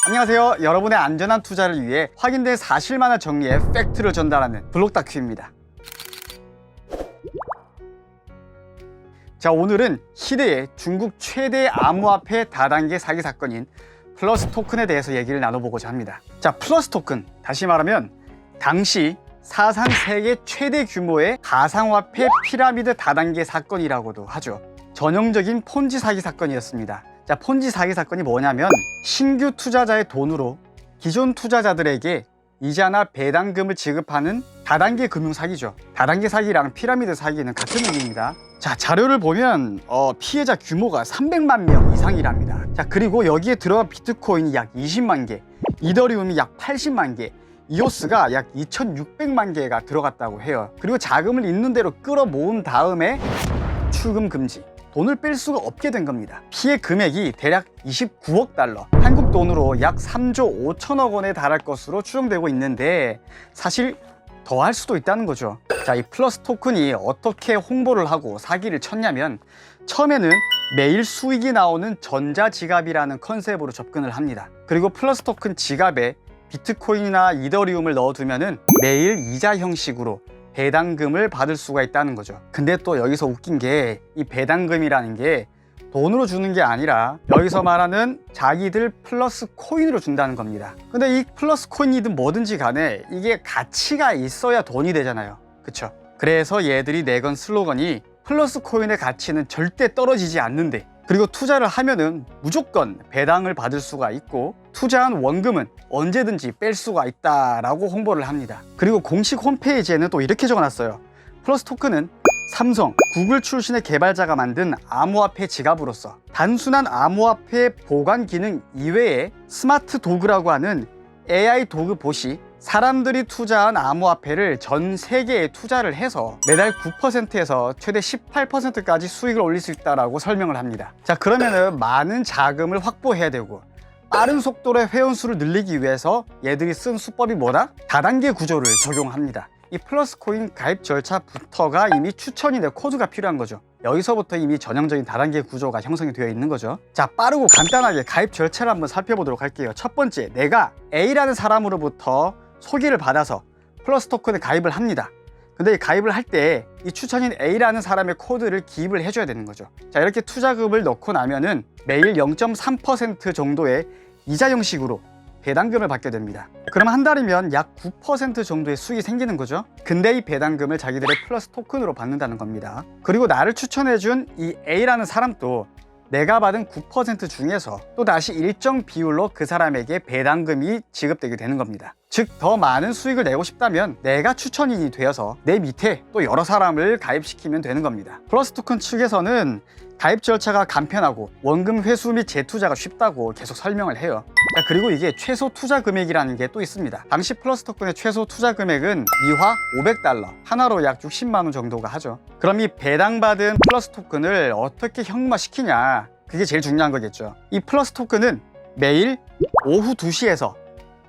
안녕하세요. 여러분의 안전한 투자를 위해 확인된 사실만을 정리해 팩트를 전달하는 블록다큐입니다. 자, 오늘은 희대의 중국 최대 암호화폐 다단계 사기 사건인 플러스 토큰에 대해서 얘기를 나눠보고자 합니다. 자, 플러스 토큰, 다시 말하면 당시 사상 세계 최대 규모의 가상화폐 피라미드 다단계 사건이라고도 하죠. 전형적인 폰지 사기 사건이었습니다. 자, 폰지 사기 사건이 뭐냐면 신규 투자자의 돈으로 기존 투자자들에게 이자나 배당금을 지급하는 다단계 금융 사기죠. 다단계 사기랑 피라미드 사기는 같은 의미입니다. 자, 자료를 보면 피해자 규모가 300만 명 이상이랍니다. 자, 그리고 여기에 들어간 비트코인이 약 20만 개, 이더리움이 약 80만 개, 이오스가 약 2,600만 개가 들어갔다고 해요. 그리고 자금을 있는 대로 끌어모은 다음에 출금 금지, 돈을 뺄 수가 없게 된 겁니다. 피해 금액이 대략 29억 달러, 한국 돈으로 약 3조 5천억 원에 달할 것으로 추정되고 있는데 사실 더 할 수도 있다는 거죠. 자, 이 플러스 토큰이 어떻게 홍보를 하고 사기를 쳤냐면 처음에는 매일 수익이 나오는 전자지갑이라는 컨셉으로 접근을 합니다. 그리고 플러스 토큰 지갑에 비트코인이나 이더리움을 넣어두면은 매일 이자 형식으로 배당금을 받을 수가 있다는 거죠. 근데 또 여기서 웃긴 게 이 배당금이라는 게 돈으로 주는 게 아니라 여기서 말하는 자기들 플러스 코인으로 준다는 겁니다. 근데 이 플러스 코인이든 뭐든지 간에 이게 가치가 있어야 돈이 되잖아요. 그쵸? 그래서 얘들이 내건 슬로건이 플러스 코인의 가치는 절대 떨어지지 않는데, 그리고 투자를 하면은 무조건 배당을 받을 수가 있고 투자한 원금은 언제든지 뺄 수가 있다라고 홍보를 합니다. 그리고 공식 홈페이지에는 또 이렇게 적어놨어요. 플러스 토큰은 삼성, 구글 출신의 개발자가 만든 암호화폐 지갑으로서 단순한 암호화폐 보관 기능 이외에 스마트 도구라고 하는 AI 도구 봇이 사람들이 투자한 암호화폐를 전 세계에 투자를 해서 매달 9%에서 최대 18%까지 수익을 올릴 수 있다고 설명을 합니다. 자, 그러면은 많은 자금을 확보해야 되고 빠른 속도의 회원수를 늘리기 위해서 얘들이 쓴 수법이 뭐다? 다단계 구조를 적용합니다. 이 플러스 코인 가입 절차부터가 이미 추천이 돼 코드가 필요한 거죠. 여기서부터 이미 전형적인 다단계 구조가 형성이 되어 있는 거죠. 자, 빠르고 간단하게 가입 절차를 한번 살펴보도록 할게요. 첫 번째, 내가 A라는 사람으로부터 소개를 받아서 플러스 토큰에 가입을 합니다. 근데 이 가입을 할 때 이 추천인 A라는 사람의 코드를 기입을 해줘야 되는 거죠. 자, 이렇게 투자금을 넣고 나면은 매일 0.3% 정도의 이자 형식으로 배당금을 받게 됩니다. 그럼 한 달이면 약 9% 정도의 수익이 생기는 거죠. 근데 이 배당금을 자기들의 플러스 토큰으로 받는다는 겁니다. 그리고 나를 추천해준 이 A라는 사람도 내가 받은 9% 중에서 또 다시 일정 비율로 그 사람에게 배당금이 지급되게 되는 겁니다. 즉, 더 많은 수익을 내고 싶다면 내가 추천인이 되어서 내 밑에 또 여러 사람을 가입시키면 되는 겁니다. 플러스 토큰 측에서는 가입 절차가 간편하고 원금 회수 및 재투자가 쉽다고 계속 설명을 해요. 자, 그리고 이게 최소 투자 금액이라는 게 또 있습니다. 당시 플러스 토큰의 최소 투자 금액은 미화 500달러, 하나로 약 60만 원 정도가 하죠. 그럼 이 배당받은 플러스 토큰을 어떻게 현금화시키냐, 그게 제일 중요한 거겠죠. 이 플러스 토큰은 매일 오후 2시에서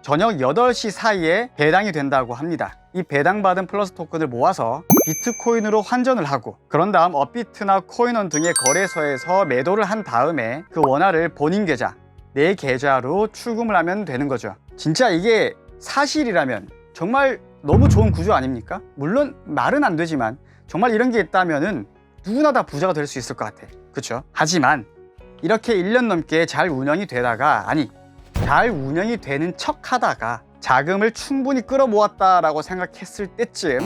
저녁 8시 사이에 배당이 된다고 합니다. 이 배당받은 플러스 토큰을 모아서 비트코인으로 환전을 하고 그런 다음 업비트나 코인원 등의 거래소에서 매도를 한 다음에 그 원화를 본인 계좌, 내 계좌로 출금을 하면 되는 거죠. 진짜 이게 사실이라면 정말 너무 좋은 구조 아닙니까? 물론 말은 안 되지만 정말 이런 게 있다면은 누구나 다 부자가 될 수 있을 것 같아. 그쵸? 하지만 이렇게 1년 넘게 잘 운영이 되다가, 아니, 잘 운영이 되는 척 하다가 자금을 충분히 끌어모았다라고 생각했을 때쯤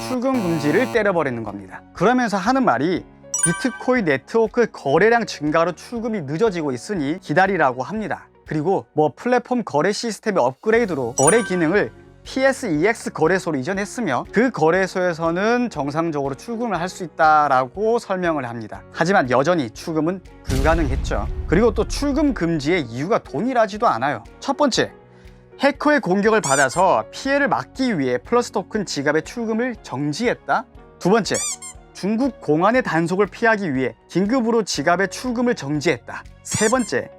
출금 금지를 때려버리는 겁니다. 그러면서 하는 말이 비트코인 네트워크 거래량 증가로 출금이 늦어지고 있으니 기다리라고 합니다. 그리고 플랫폼 거래 시스템의 업그레이드로 거래 기능을 PSEX 거래소로 이전했으며 그 거래소에서는 정상적으로 출금을 할 수 있다라고 설명을 합니다. 하지만 여전히 출금은 불가능했죠. 그리고 또 출금 금지의 이유가 동일하지도 않아요. 첫 번째, 해커의 공격을 받아서 피해를 막기 위해 플러스 토큰 지갑의 출금을 정지했다. 두 번째, 중국 공안의 단속을 피하기 위해 긴급으로 지갑의 출금을 정지했다. 세 번째,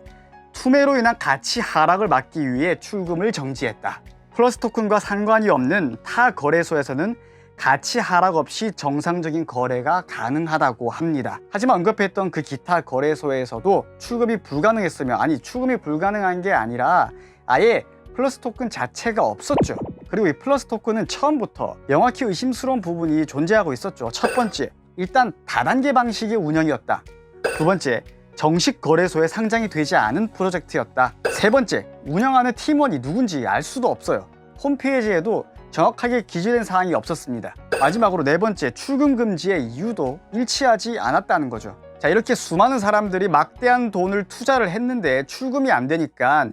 투매로 인한 가치 하락을 막기 위해 출금을 정지했다. 플러스 토큰과 상관이 없는 타 거래소에서는 가치 하락 없이 정상적인 거래가 가능하다고 합니다. 하지만 언급했던 그 기타 거래소에서도 출금이 불가능했으며, 아니 출금이 불가능한 게 아니라 아예 플러스 토큰 자체가 없었죠. 그리고 이 플러스 토큰은 처음부터 명확히 의심스러운 부분이 존재하고 있었죠. 첫 번째, 일단 다단계 방식의 운영이었다. 두 번째, 정식 거래소에 상장이 되지 않은 프로젝트였다. 세 번째, 운영하는 팀원이 누군지 알 수도 없어요. 홈페이지에도 정확하게 기재된 사항이 없었습니다. 마지막으로 네 번째, 출금 금지의 이유도 일치하지 않았다는 거죠. 자, 이렇게 수많은 사람들이 막대한 돈을 투자를 했는데 출금이 안 되니까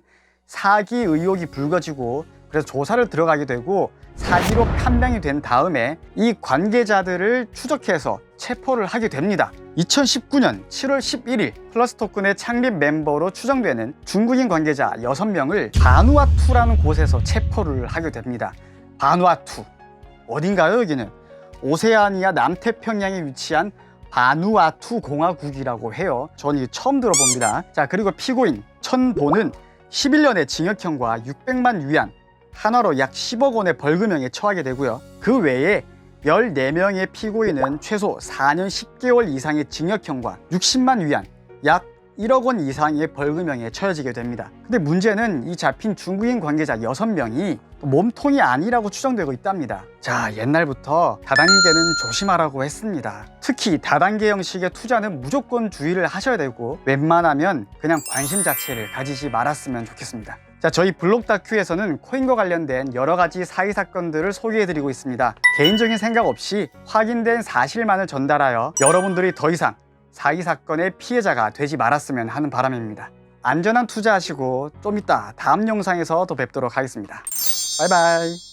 사기 의혹이 불거지고, 그래서 조사를 들어가게 되고 사기로 판명이 된 다음에 이 관계자들을 추적해서 체포를 하게 됩니다. 2019년 7월 11일 플러스 토큰의 창립 멤버로 추정되는 중국인 관계자 6명을 바누아투라는 곳에서 체포를 하게 됩니다. 바누아투 어딘가요? 여기는 오세아니아 남태평양에 위치한 바누아투 공화국이라고 해요. 전 이게 처음 들어봅니다. 자, 그리고 피고인 천보는 11년의 징역형과 600만 위안, 한화로 약 10억 원의 벌금형에 처하게 되고요. 그 외에 14명의 피고인은 최소 4년 10개월 이상의 징역형과 60만 위안, 약 1억 원 이상의 벌금형에 처해지게 됩니다. 근데 문제는 이 잡힌 중국인 관계자 6명이 몸통이 아니라고 추정되고 있답니다. 자, 옛날부터 다단계는 조심하라고 했습니다. 특히 다단계 형식의 투자는 무조건 주의를 하셔야 되고 웬만하면 그냥 관심 자체를 가지지 말았으면 좋겠습니다. 자, 저희 블록 다큐에서는 코인과 관련된 여러 가지 사기 사건들을 소개해드리고 있습니다. 개인적인 생각 없이 확인된 사실만을 전달하여 여러분들이 더 이상 사기 사건의 피해자가 되지 말았으면 하는 바람입니다. 안전한 투자하시고 좀 이따 다음 영상에서 또 뵙도록 하겠습니다. 바이바이.